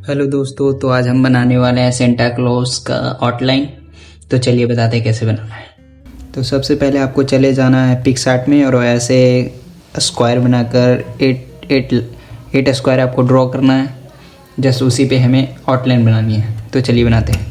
हेलो दोस्तों, तो आज हम बनाने वाले हैं सेंटा क्लॉज का आउटलाइन। तो चलिए बताते हैं कैसे बनाना है। तो सबसे पहले आपको चले जाना है पिक्सआर्ट में और ऐसे स्क्वायर बनाकर एट स्क्वायर आपको ड्रॉ करना है। जस्ट उसी पे हमें आउटलाइन बनानी है। तो चलिए बनाते हैं।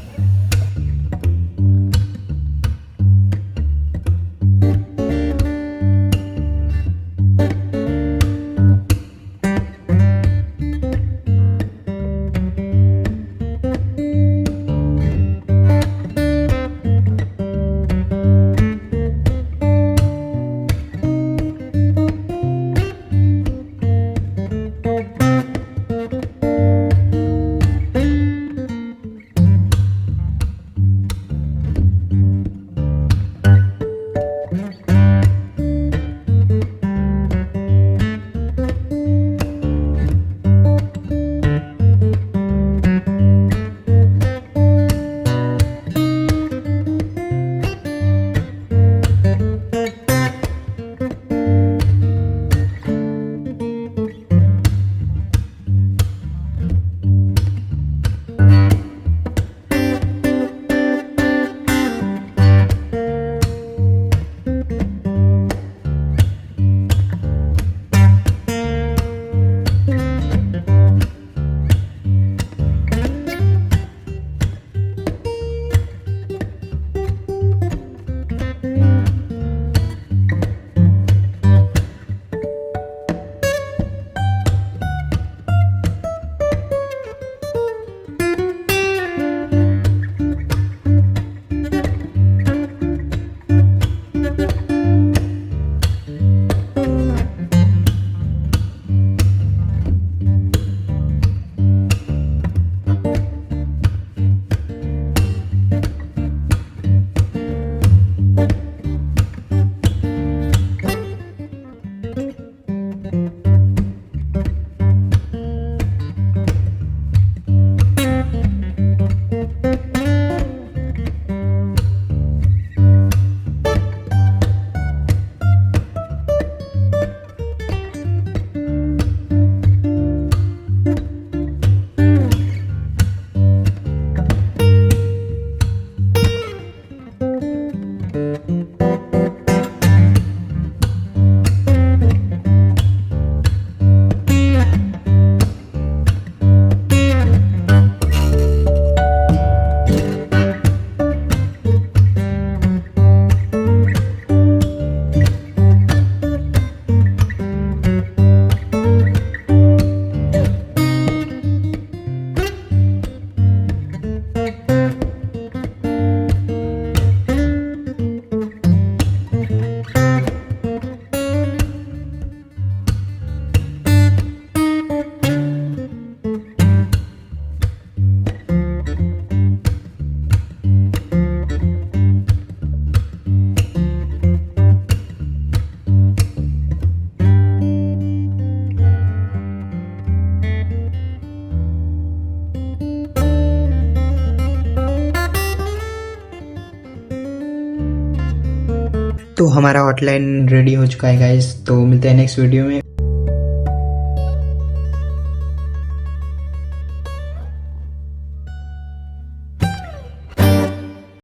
तो हमारा आउटलाइन रेडी हो चुका है गाइस। तो मिलते हैं नेक्स्ट वीडियो में।